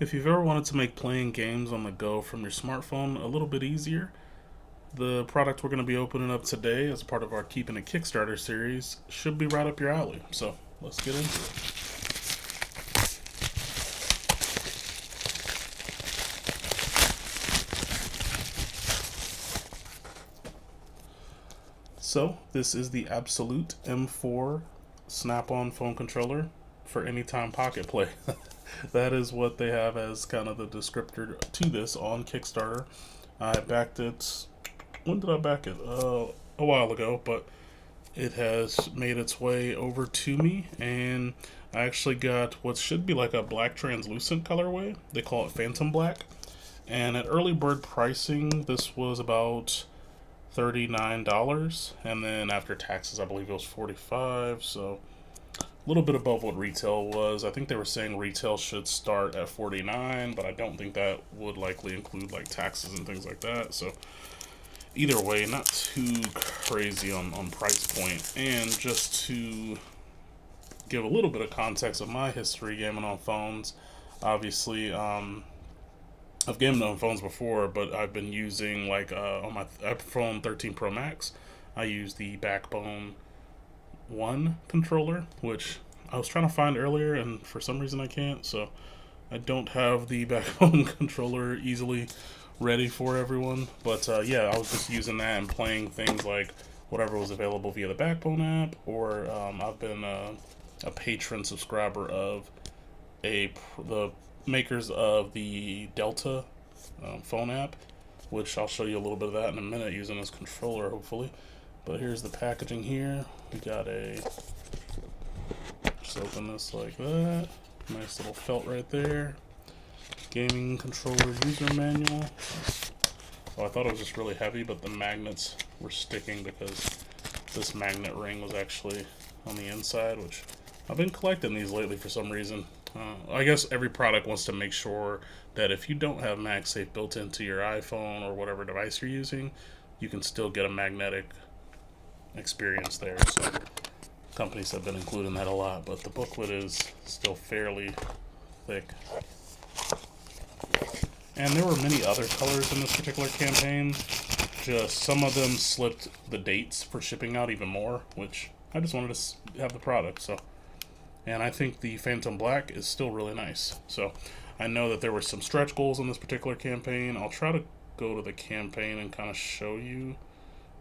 If you've ever wanted to make playing games on the go from your smartphone a little bit easier, the product we're going to be opening up today as part of our Keeping It Kickstarter series should be right up your alley. So let's get into it. So this is the Abxylute M4 Snap-on phone controller for anytime pocket play. That is what they have as kind of the descriptor to this on Kickstarter. I backed it. When did I back it? A while ago, but it has made its way over to me, and I actually got what should be like a black translucent colorway. They call it Phantom Black. And at early bird pricing, this was about $39, and then after taxes, I believe it was $45. So a little bit above what retail was. I think they were saying retail should start at $49, but I don't think that would likely include like taxes and things like that. So either way, not too crazy on price point. And just to give a little bit of context of my history gaming on phones, obviously, I've gamed on phones before, but I've been using like on my iPhone 13 Pro Max, I use the Backbone 1 controller, which I was trying to find earlier, and for some reason I can't. So I don't have the Backbone controller easily ready for everyone. But yeah, I was just using that and playing things like whatever was available via the Backbone app, or I've been a patron subscriber of the makers of the Delta phone app, which I'll show you a little bit of that in a minute using this controller, hopefully. But here's the packaging here. We got just open this like that. Nice little felt right there. Gaming controller user manual. Oh, I thought it was just really heavy, but the magnets were sticking because this magnet ring was actually on the inside, which I've been collecting these lately for some reason. I guess every product wants to make sure that if you don't have MagSafe built into your iPhone or whatever device you're using, you can still get a magnetic experience there. So companies have been including that a lot, but the booklet is still fairly thick. And there were many other colors in this particular campaign. Just some of them slipped the dates for shipping out even more, which I just wanted to have the product. So. And I think the Phantom Black is still really nice. So I know that there were some stretch goals in this particular campaign. I'll try to go to the campaign and kind of show you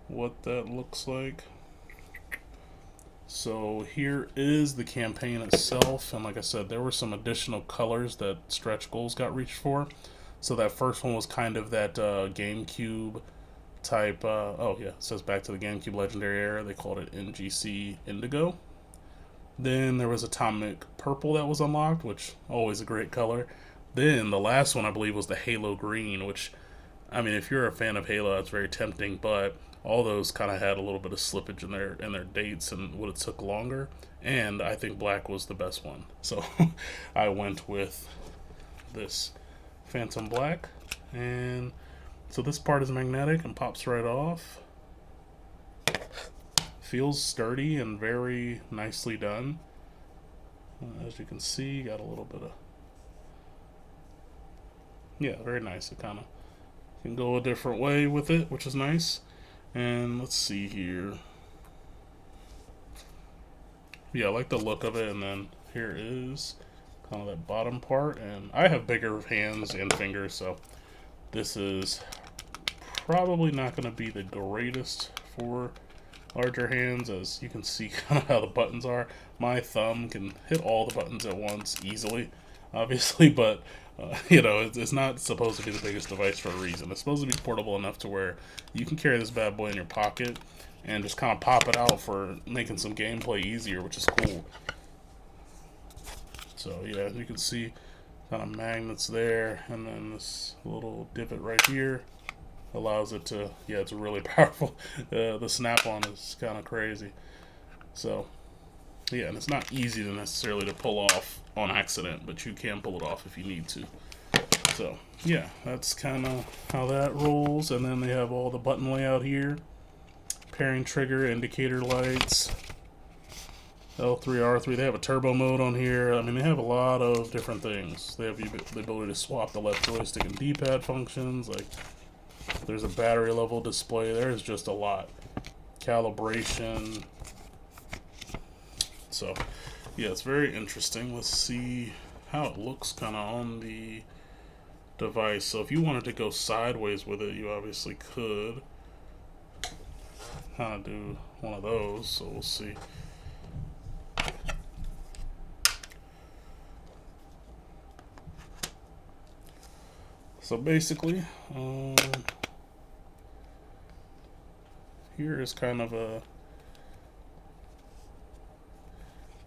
what that looks like. So here is the campaign itself. And like I said, there were some additional colors that stretch goals got reached for. So that first one was kind of that GameCube type. Oh yeah, it says back to the GameCube Legendary Era. They called it NGC Indigo. Then there was Atomic Purple that was unlocked, which always a great color. Then the last one I believe was the Halo Green, which, I mean, if you're a fan of Halo, that's very tempting. But all those kind of had a little bit of slippage in their dates and would have took longer. And I think Black was the best one, so I went with this Phantom Black. And so this part is magnetic and pops right off. Feels sturdy and very nicely done. As you can see, got a little bit of, yeah, very nice. It kind of can go a different way with it, which is nice. And let's see here. Yeah, I like the look of it. And then here is kind of that bottom part. And I have bigger hands and fingers, so this is probably not going to be the greatest for larger hands. As you can see kind of how the buttons are. My thumb can hit all the buttons at once easily, obviously, but you know, it's not supposed to be the biggest device for a reason. It's supposed to be portable enough to where you can carry this bad boy in your pocket and just kind of pop it out for making some gameplay easier, which is cool. So yeah, you can see kind of magnets there, and then this little divot right here allows it to, yeah, it's really powerful. The snap-on is kind of crazy. So yeah, and it's not easy to necessarily to pull off on accident, but you can pull it off if you need to. So yeah, that's kind of how that rolls. And then they have all the button layout here, pairing trigger, indicator lights, L3, R3. They have a turbo mode on here. I mean, they have a lot of different things. They have the ability to swap the left joystick and D-pad functions. Like, there's a battery level display. There's just a lot. Calibration. So, yeah, it's very interesting. Let's see how it looks kind of on the device. So if you wanted to go sideways with it, you obviously could kind of do one of those. So we'll see. So basically, here is kind of a.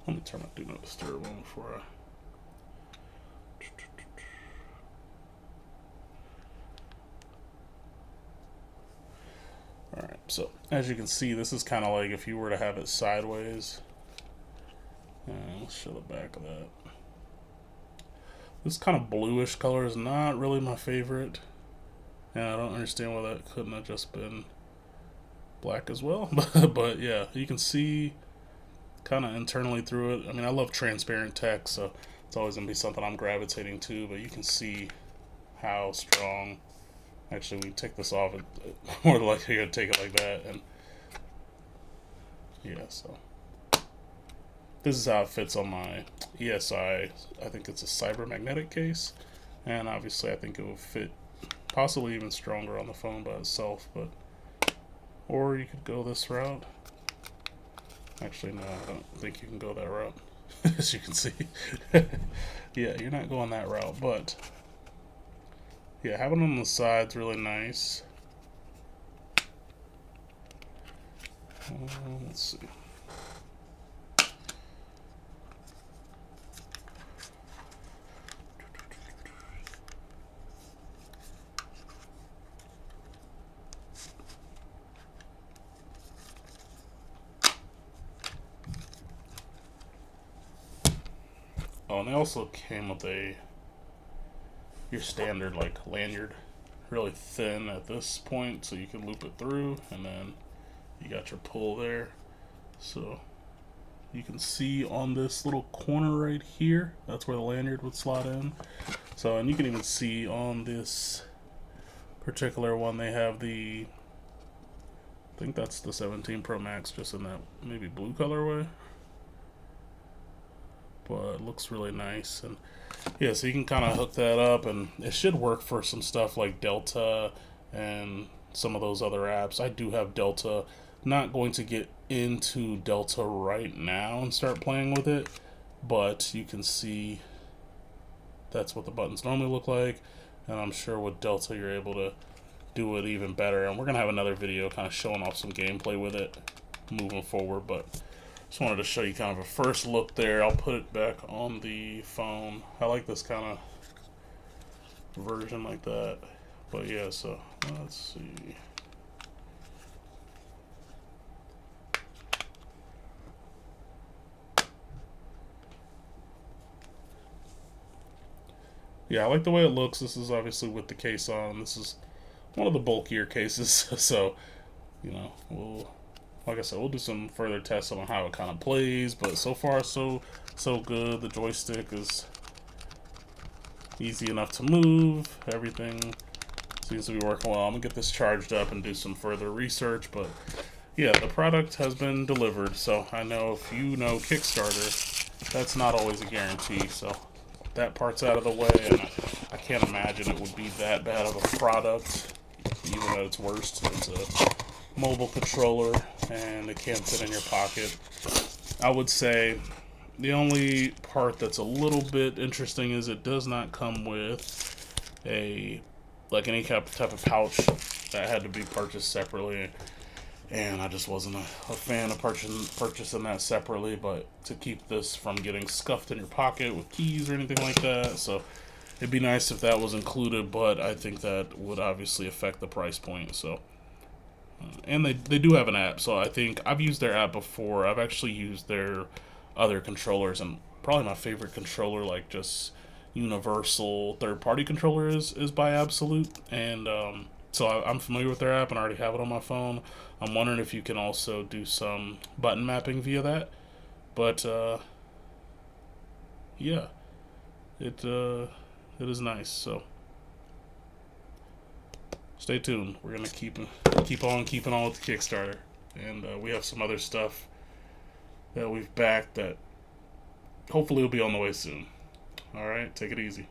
Let me turn my do not disturb on before I. Alright, so as you can see, this is kind of like if you were to have it sideways. Let's show the back of that. This kind of bluish color is not really my favorite. And I don't understand why that couldn't have just been black as well. But yeah, you can see kind of internally through it. I mean, I love transparent text, so it's always going to be something I'm gravitating to. But you can see how strong. Actually, we take this off, more than likely you're going to take it like that. And yeah, so this is how it fits on my ESI. I think it's a cybermagnetic case. And obviously, I think it will fit possibly even stronger on the phone by itself. But or you could go this route. Actually, no, I don't think you can go that route. As you can see. Yeah, you're not going that route, but yeah, having it on the side's really nice. Let's see. Oh, and they also came with your standard like lanyard, really thin at this point, so you can loop it through, and then you got your pull there. So you can see on this little corner right here, that's where the lanyard would slot in. So, and you can even see on this particular one, they have I think that's the 17 Pro Max, just in that maybe blue colorway. But it looks really nice. And yeah, so you can kind of hook that up, and it should work for some stuff like Delta and some of those other apps. I do have Delta. Not going to get into Delta right now and start playing with it, but you can see that's what the buttons normally look like, and I'm sure with Delta you're able to do it even better. And we're gonna have another video kind of showing off some gameplay with it moving forward, but just wanted to show you kind of a first look there. I'll put it back on the phone. I like this kind of version like that. But yeah, so let's see. Yeah, I like the way it looks. This is obviously with the case on. This is one of the bulkier cases, so you know, like I said, we'll do some further tests on how it kind of plays, but so far so good. The joystick is easy enough to move. Everything seems to be working well. I'm gonna get this charged up and do some further research, but yeah, the product has been delivered. So I know if you know Kickstarter, that's not always a guarantee. So that part's out of the way, and I can't imagine it would be that bad of a product, even at its worst. It's a mobile controller, and it can't fit in your pocket. I would say the only part that's a little bit interesting is it does not come with any type of pouch. That had to be purchased separately, and I just wasn't a fan of purchasing that separately, but to keep this from getting scuffed in your pocket with keys or anything like that. So it'd be nice if that was included, but I think that would obviously affect the price point. So and they do have an app, so I think I've used their app before. I've actually used their other controllers, and probably my favorite controller, like just universal third-party controller, is by Abxylute. And so I'm familiar with their app and I already have it on my phone. I'm wondering if you can also do some button mapping via that. But yeah, it is nice. So stay tuned. We're gonna keep on keeping on with the Kickstarter, and we have some other stuff that we've backed that hopefully will be on the way soon. All right, take it easy.